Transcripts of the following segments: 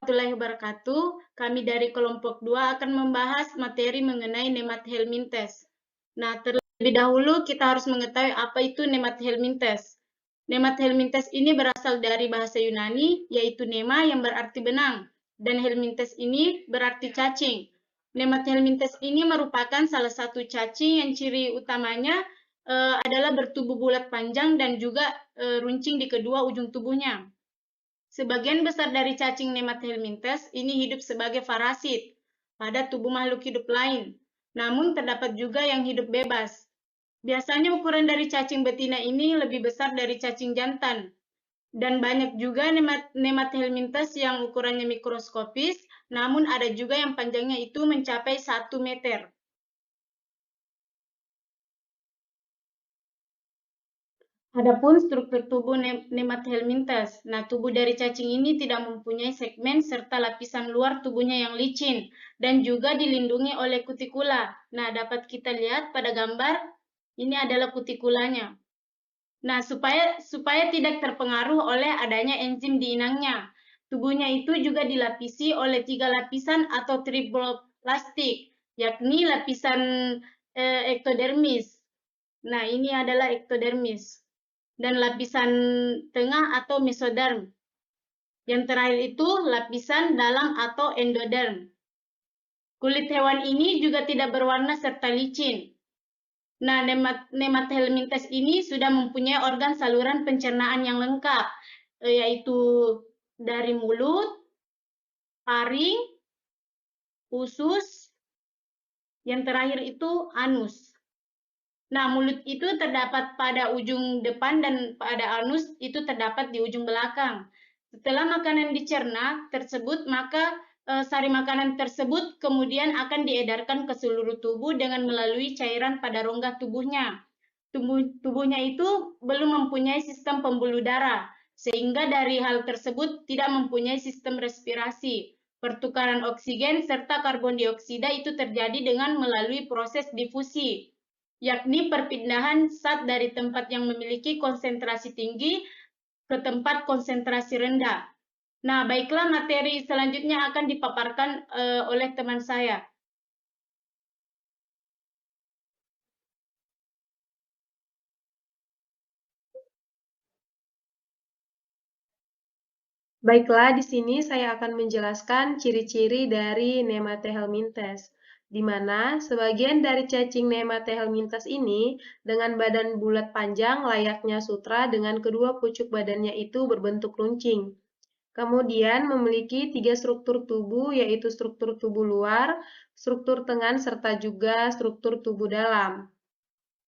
warahmatullahi wabarakatuh. Kami dari kelompok 2 akan membahas materi mengenai Nemathelminthes. Nah, terlebih dahulu kita harus mengetahui apa itu Nemathelminthes. Nemathelminthes ini berasal dari bahasa Yunani, yaitu nema yang berarti benang, dan helminthes ini berarti cacing. Nemathelminthes ini merupakan salah satu cacing yang ciri utamanya adalah bertubuh bulat panjang dan juga runcing di kedua ujung tubuhnya. Sebagian besar dari cacing Nemathelminthes ini hidup sebagai parasit pada tubuh makhluk hidup lain. Namun terdapat juga yang hidup bebas. Biasanya ukuran dari cacing betina ini lebih besar dari cacing jantan. Dan banyak juga Nemathelminthes yang ukurannya mikroskopis, namun ada juga yang panjangnya itu mencapai 1 meter. Adapun struktur tubuh Nemathelminthes. Nah, tubuh dari cacing ini tidak mempunyai segmen serta lapisan luar tubuhnya yang licin dan juga dilindungi oleh kutikula. Nah, dapat kita lihat pada gambar, ini adalah kutikulanya. Nah, supaya tidak terpengaruh oleh adanya enzim di inangnya, tubuhnya itu juga dilapisi oleh 3 lapisan atau triploplastik, yakni lapisan ektodermis. Nah, ini adalah ektodermis. Dan lapisan tengah atau mesoderm. Yang terakhir itu lapisan dalam atau endoderm. Kulit hewan ini juga tidak berwarna serta licin. Nah, Nemathelminthes ini sudah mempunyai organ saluran pencernaan yang lengkap, yaitu dari mulut, paring, usus, yang terakhir itu anus. Nah, mulut itu terdapat pada ujung depan dan pada anus itu terdapat di ujung belakang. Setelah makanan dicerna tersebut, maka sari makanan tersebut kemudian akan diedarkan ke seluruh tubuh dengan melalui cairan pada rongga tubuhnya. Tubuhnya itu belum mempunyai sistem pembuluh darah, sehingga dari hal tersebut tidak mempunyai sistem respirasi. Pertukaran oksigen serta karbon dioksida itu terjadi dengan melalui proses difusi, yakni perpindahan zat dari tempat yang memiliki konsentrasi tinggi ke tempat konsentrasi rendah. Nah, baiklah, materi selanjutnya akan dipaparkan oleh teman saya. Baiklah, di sini saya akan menjelaskan ciri-ciri dari Nemathelminthes, di mana sebagian dari cacing Nemathelminthes ini dengan badan bulat panjang layaknya sutra dengan kedua pucuk badannya itu berbentuk runcing. Kemudian memiliki 3 struktur tubuh, yaitu struktur tubuh luar, struktur tengah, serta juga struktur tubuh dalam.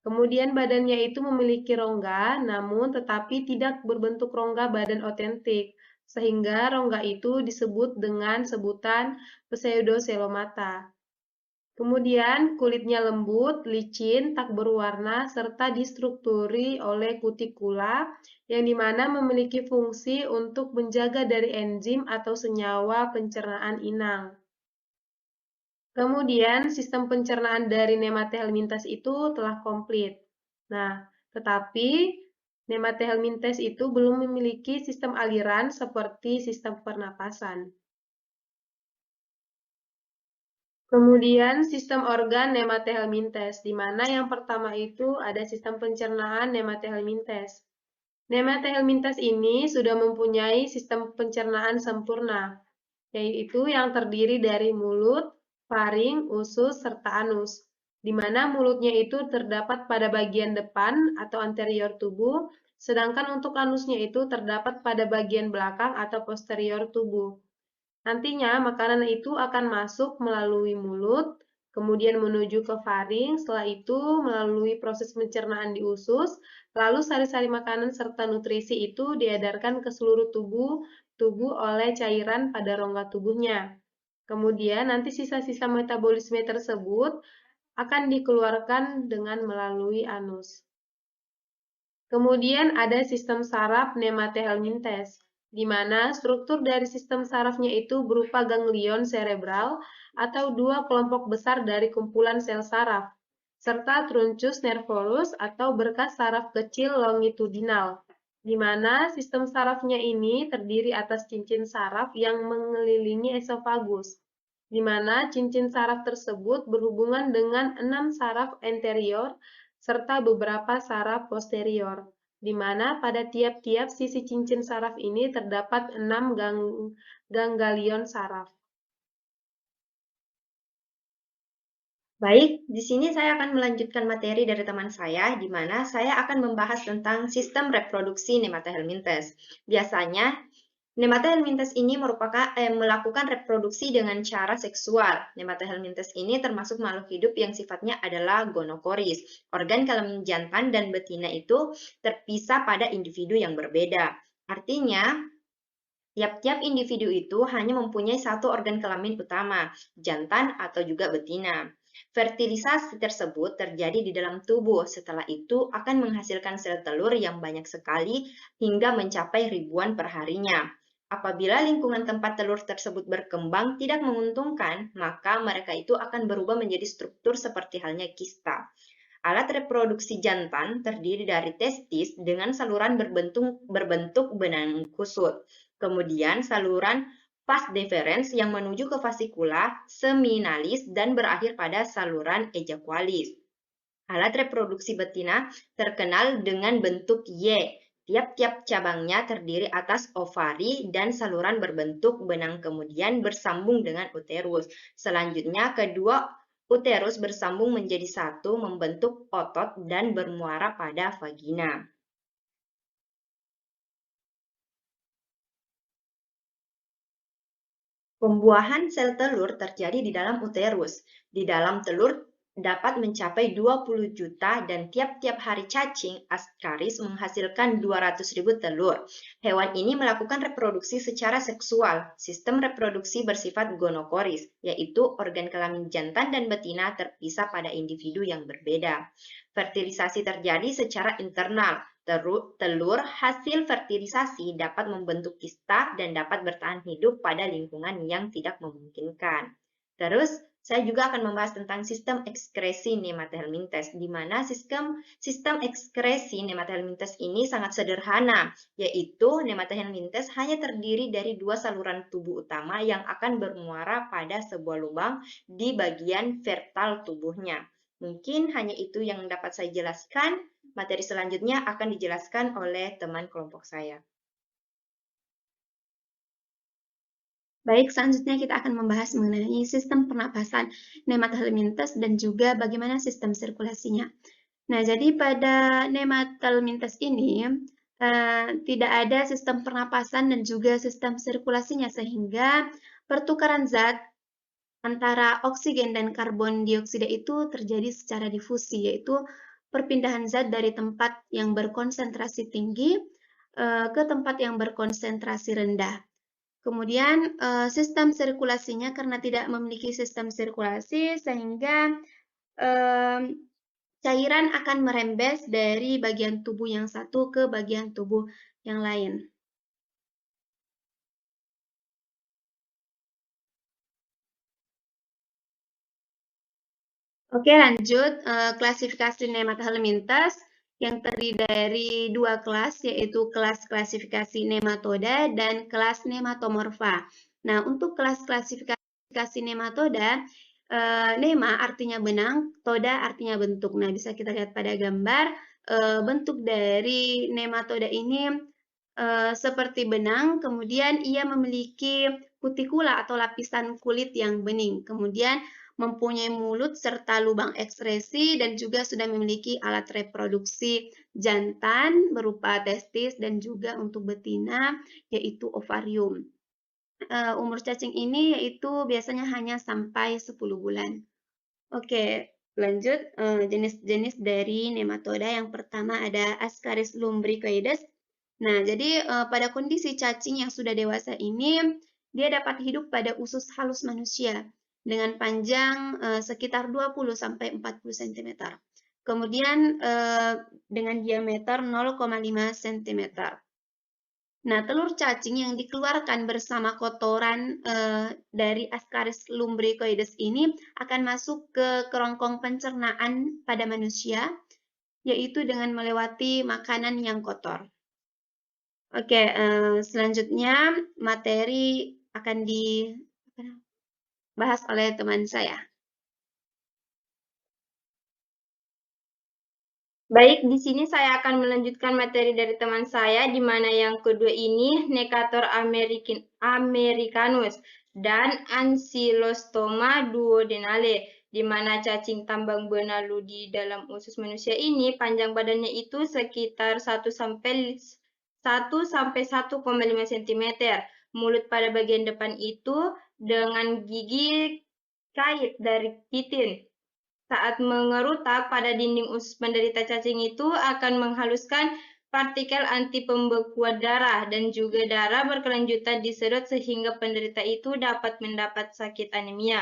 Kemudian badannya itu memiliki rongga, namun tetapi tidak berbentuk rongga badan otentik, sehingga rongga itu disebut dengan sebutan pseudocelomata. Kemudian kulitnya lembut, licin, tak berwarna, serta distrukturi oleh kutikula, yang dimana memiliki fungsi untuk menjaga dari enzim atau senyawa pencernaan inang. Kemudian sistem pencernaan dari Nemathelminthes itu telah komplit. Nah, tetapi Nemathelminthes itu belum memiliki sistem aliran seperti sistem pernapasan. Kemudian sistem organ Nemathelminthes, di mana yang pertama itu ada sistem pencernaan Nemathelminthes. Nemathelminthes ini sudah mempunyai sistem pencernaan sempurna, yaitu yang terdiri dari mulut, faring, usus, serta anus, di mana mulutnya itu terdapat pada bagian depan atau anterior tubuh, sedangkan untuk anusnya itu terdapat pada bagian belakang atau posterior tubuh. Nantinya makanan itu akan masuk melalui mulut, kemudian menuju ke faring, setelah itu melalui proses pencernaan di usus, lalu sari-sari makanan serta nutrisi itu diedarkan ke seluruh tubuh oleh cairan pada rongga tubuhnya. Kemudian nanti sisa-sisa metabolisme tersebut akan dikeluarkan dengan melalui anus. Kemudian ada sistem saraf Nemathelminthes, di mana struktur dari sistem sarafnya itu berupa ganglion cerebral atau 2 kelompok besar dari kumpulan sel saraf, serta truncus nervous atau berkas saraf kecil longitudinal, di mana sistem sarafnya ini terdiri atas cincin saraf yang mengelilingi esofagus, di mana cincin saraf tersebut berhubungan dengan 6 saraf anterior serta beberapa saraf posterior, di mana pada tiap-tiap sisi cincin saraf ini terdapat 6 ganglion saraf. Baik, di sini saya akan melanjutkan materi dari teman saya, di mana saya akan membahas tentang sistem reproduksi Nemata helminthes. Biasanya, Nemata helminthes ini melakukan reproduksi dengan cara seksual. Nemata helminthes ini termasuk makhluk hidup yang sifatnya adalah gonokoris. Organ kelamin jantan dan betina itu terpisah pada individu yang berbeda. Artinya, tiap-tiap individu itu hanya mempunyai satu organ kelamin utama, jantan atau juga betina. Fertilisasi tersebut terjadi di dalam tubuh, setelah itu akan menghasilkan sel telur yang banyak sekali hingga mencapai ribuan perharinya. Apabila lingkungan tempat telur tersebut berkembang tidak menguntungkan, maka mereka itu akan berubah menjadi struktur seperti halnya kista. Alat reproduksi jantan terdiri dari testis dengan saluran berbentuk benang kusut. Kemudian saluran vas deferens yang menuju ke vasikula seminalis dan berakhir pada saluran ejakualis. Alat reproduksi betina terkenal dengan bentuk Y. Tiap-tiap cabangnya terdiri atas ovari dan saluran berbentuk benang kemudian bersambung dengan uterus. Selanjutnya kedua uterus bersambung menjadi satu membentuk otot dan bermuara pada vagina. Pembuahan sel telur terjadi di dalam uterus. Di dalam telur dapat mencapai 20 juta dan tiap-tiap hari cacing Ascaris menghasilkan 200.000 telur. Hewan ini melakukan reproduksi secara seksual. Sistem reproduksi bersifat gonokoris, yaitu organ kelamin jantan dan betina terpisah pada individu yang berbeda. Fertilisasi terjadi secara internal. Telur hasil fertilisasi dapat membentuk kista dan dapat bertahan hidup pada lingkungan yang tidak memungkinkan. Terus, saya juga akan membahas tentang sistem ekskresi Nemata helminthes, di mana sistem ekskresi Nemata helminthes ini sangat sederhana, yaitu Nemata helminthes hanya terdiri dari dua saluran tubuh utama yang akan bermuara pada sebuah lubang di bagian vertal tubuhnya. Mungkin hanya itu yang dapat saya jelaskan. Materi selanjutnya akan dijelaskan oleh teman kelompok saya. Baik, selanjutnya kita akan membahas mengenai sistem pernapasan Nemata helminthes dan juga bagaimana sistem sirkulasinya. Nah, jadi pada Nemata helminthes ini tidak ada sistem pernapasan dan juga sistem sirkulasinya, sehingga pertukaran zat antara oksigen dan karbon dioksida itu terjadi secara difusi, yaitu perpindahan zat dari tempat yang berkonsentrasi tinggi ke tempat yang berkonsentrasi rendah. Kemudian sistem sirkulasinya karena tidak memiliki sistem sirkulasi sehingga cairan akan merembes dari bagian tubuh yang satu ke bagian tubuh yang lain. Oke, lanjut klasifikasi Nemata helminthes yang terdiri dari dua kelas, yaitu kelas klasifikasi nematoda dan kelas nematomorfa. Nah, untuk kelas klasifikasi nematoda, nema artinya benang, toda artinya bentuk. Nah, bisa kita lihat pada gambar, bentuk dari nematoda ini seperti benang, kemudian ia memiliki kutikula atau lapisan kulit yang bening. Kemudian mempunyai mulut serta lubang ekskresi dan juga sudah memiliki alat reproduksi jantan berupa testis dan juga untuk betina yaitu ovarium. Umur cacing ini yaitu biasanya hanya sampai 10 bulan. Oke, lanjut jenis-jenis dari nematoda. Yang pertama ada Ascaris lumbricoides. Nah, jadi pada kondisi cacing yang sudah dewasa ini dia dapat hidup pada usus halus manusia dengan panjang sekitar 20 sampai 40 cm. Kemudian dengan diameter 0,5 cm. Nah, telur cacing yang dikeluarkan bersama kotoran dari Ascaris lumbricoides ini akan masuk ke kerongkong pencernaan pada manusia, yaitu dengan melewati makanan yang kotor. Oke, selanjutnya materi akan dibahas oleh teman saya. Baik, di sini saya akan melanjutkan materi dari teman saya, di mana yang kedua ini Necator americanus dan Ancylostoma duodenale, di mana cacing tambang benalu di dalam usus manusia ini panjang badannya itu sekitar 1 sampai 1,5 cm. Mulut pada bagian depan itu dengan gigi kait dari kitin. Saat mengerutak pada dinding usus penderita cacing itu akan menghaluskan partikel anti pembekuan darah dan juga darah berkelanjutan disedot sehingga penderita itu dapat mendapat sakit anemia.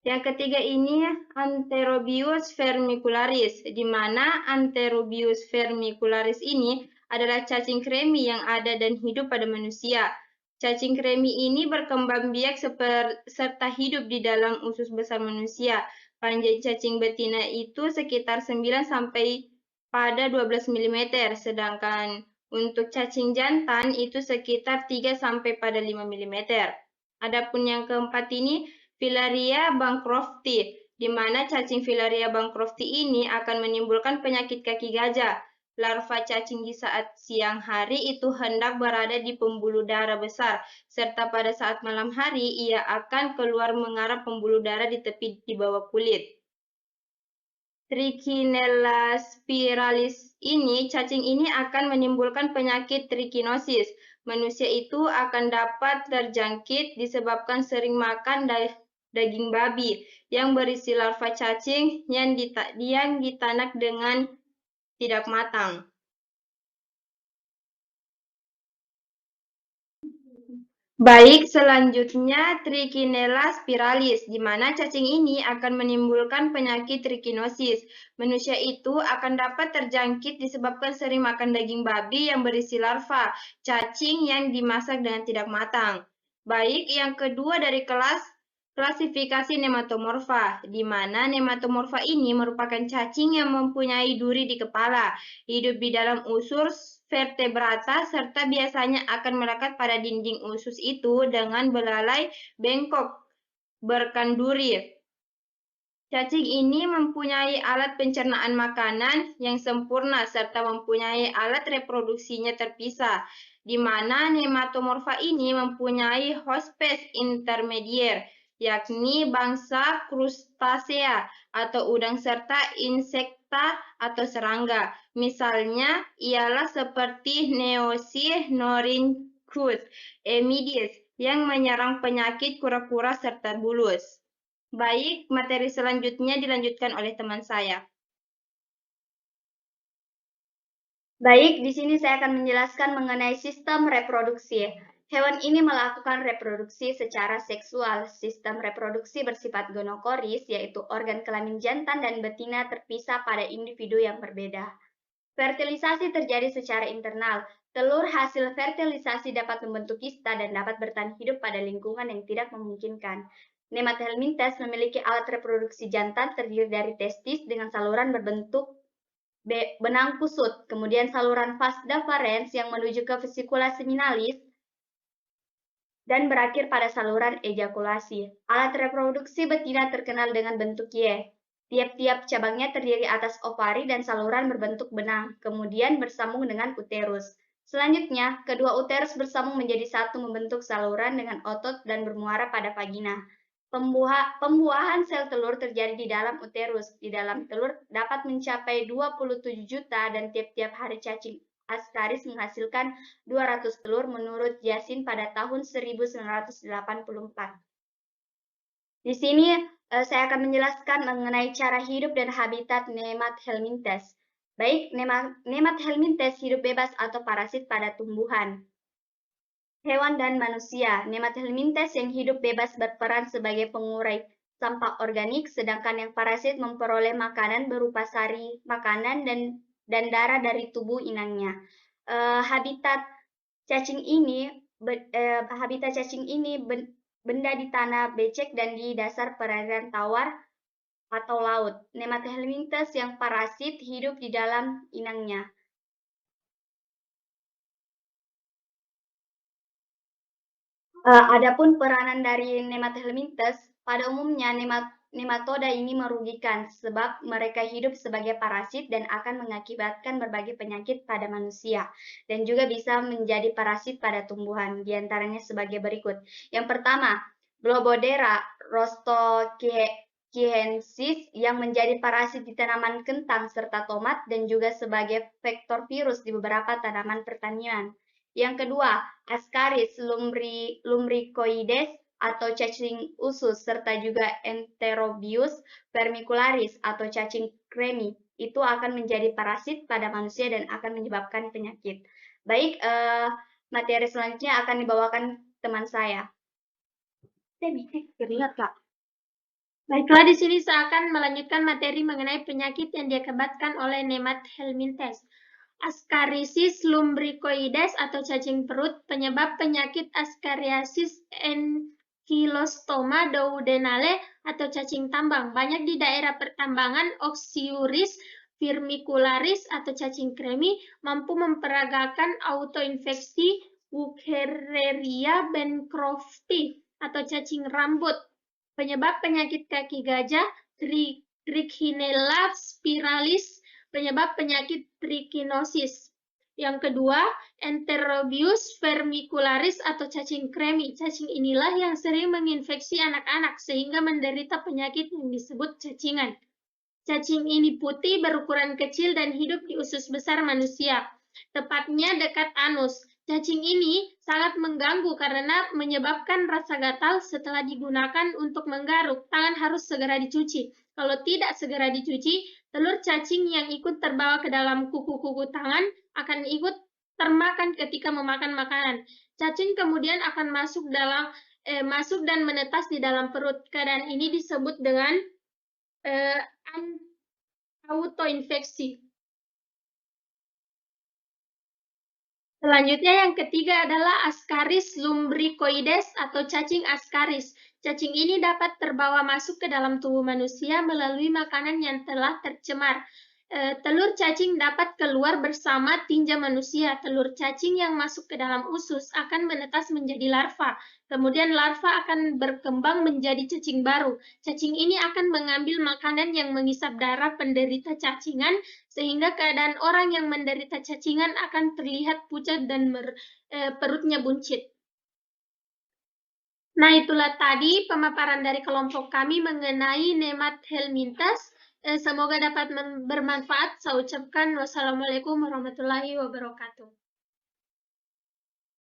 Yang ketiga ini Anterobius vermicularis, di mana Anterobius vermicularis ini adalah cacing kremi yang ada dan hidup pada manusia. Cacing kremi ini berkembang biak serta hidup di dalam usus besar manusia. Panjang cacing betina itu sekitar 9 sampai pada 12 mm, sedangkan untuk cacing jantan itu sekitar 3 sampai pada 5 mm. Adapun yang keempat ini Filaria bancrofti, di mana cacing Filaria bancrofti ini akan menimbulkan penyakit kaki gajah. Larva cacing di saat siang hari itu hendak berada di pembuluh darah besar, serta pada saat malam hari ia akan keluar mengarah pembuluh darah di tepi di bawah kulit. Trichinella spiralis ini, cacing ini akan menimbulkan penyakit trichinosis. Manusia itu akan dapat terjangkit disebabkan sering makan daging babi yang berisi larva cacing yang ditanak dengan tidak matang. Baik, selanjutnya Trichinella spiralis, di mana cacing ini akan menimbulkan penyakit trichinosis. Manusia itu akan dapat terjangkit disebabkan sering makan daging babi yang berisi larva cacing yang dimasak dengan tidak matang. Baik, yang kedua dari klasifikasi nematomorfa, di mana nematomorfa ini merupakan cacing yang mempunyai duri di kepala, hidup di dalam usus vertebrata, serta biasanya akan melekat pada dinding usus itu dengan belalai bengkok berkanduri. Cacing ini mempunyai alat pencernaan makanan yang sempurna serta mempunyai alat reproduksinya terpisah, di mana nematomorfa ini mempunyai hospes intermedier, yakni bangsa krustasea atau udang serta insekta atau serangga. Misalnya ialah seperti Neoscinorhynchus emidis yang menyerang penyakit kura-kura serta bulus. Baik, materi selanjutnya dilanjutkan oleh teman saya. Baik, di sini saya akan menjelaskan mengenai sistem reproduksi. Hewan ini melakukan reproduksi secara seksual. Sistem reproduksi bersifat gonokoris, yaitu organ kelamin jantan dan betina terpisah pada individu yang berbeda. Fertilisasi terjadi secara internal. Telur hasil fertilisasi dapat membentuk kista dan dapat bertahan hidup pada lingkungan yang tidak memungkinkan. Nemathelminthes memiliki alat reproduksi jantan terdiri dari testis dengan saluran berbentuk benang kusut, kemudian saluran vas deferens yang menuju ke vesikula seminalis, dan berakhir pada saluran ejakulasi. Alat reproduksi betina terkenal dengan bentuk Y. Tiap-tiap cabangnya terdiri atas ovari dan saluran berbentuk benang, kemudian bersambung dengan uterus. Selanjutnya, kedua uterus bersambung menjadi satu membentuk saluran dengan otot dan bermuara pada vagina. Pembuahan sel telur terjadi di dalam uterus. Di dalam telur dapat mencapai 27 juta dan tiap-tiap hari cacing Ascaris menghasilkan 200 telur menurut Yasin pada tahun 1984. Di sini saya akan menjelaskan mengenai cara hidup dan habitat Nemathelminthes. Baik, Nemathelminthes hidup bebas atau parasit pada tumbuhan, hewan dan manusia. Nemathelminthes yang hidup bebas berperan sebagai pengurai sampah organik, sedangkan yang parasit memperoleh makanan berupa sari makanan dan darah dari tubuh inangnya. Habitat cacing ini benda di tanah becek dan di dasar perairan tawar atau laut. Nemathelminthes yang parasit hidup di dalam inangnya. Adapun peranan dari Nemathelminthes, pada umumnya nematoda ini merugikan sebab mereka hidup sebagai parasit dan akan mengakibatkan berbagai penyakit pada manusia dan juga bisa menjadi parasit pada tumbuhan, diantaranya sebagai berikut. Yang pertama, Globodera rostochiensis yang menjadi parasit di tanaman kentang serta tomat dan juga sebagai vektor virus di beberapa tanaman pertanian. Yang kedua, Ascaris lumbricoides atau cacing usus, serta juga Enterobius vermicularis atau cacing kremi. Itu akan menjadi parasit pada manusia dan akan menyebabkan penyakit. Baik, materi selanjutnya akan dibawakan teman saya. Terlihat, Kak. Baiklah, di sini saya akan melanjutkan materi mengenai penyakit yang diakibatkan oleh Nemathelminthes. Ascariasis lumbricoides atau cacing perut, penyebab penyakit Ascariasis ankylostoma duodenale atau cacing tambang. Banyak di daerah pertambangan. Oxyuris vermicularis atau cacing kremi mampu memperagakan autoinfeksi Wuchereria bancrofti atau cacing rambut. Penyebab penyakit kaki gajah, Trichinella spiralis, penyebab penyakit trichinosis. Yang kedua, Enterobius vermicularis atau cacing kremi. Cacing inilah yang sering menginfeksi anak-anak sehingga menderita penyakit yang disebut cacingan. Cacing ini putih, berukuran kecil, dan hidup di usus besar manusia, tepatnya dekat anus. Cacing ini sangat mengganggu karena menyebabkan rasa gatal setelah digunakan untuk menggaruk. Tangan harus segera dicuci. Kalau tidak segera dicuci, telur cacing yang ikut terbawa ke dalam kuku-kuku tangan akan ikut termakan ketika memakan makanan. Cacing kemudian akan masuk dan menetas di dalam perut. Keadaan ini disebut dengan autoinfeksi. Selanjutnya yang ketiga adalah Ascaris lumbricoides atau cacing Ascaris. Cacing ini dapat terbawa masuk ke dalam tubuh manusia melalui makanan yang telah tercemar. Telur cacing dapat keluar bersama tinja manusia. Telur cacing yang masuk ke dalam usus akan menetas menjadi larva. Kemudian larva akan berkembang menjadi cacing baru. Cacing ini akan mengambil makanan yang mengisap darah penderita cacingan, sehingga keadaan orang yang menderita cacingan akan terlihat pucat dan perutnya buncit. Nah, itulah tadi pemaparan dari kelompok kami mengenai Nemathelminthes. Semoga dapat bermanfaat. Saya ucapkan wassalamualaikum warahmatullahi wabarakatuh.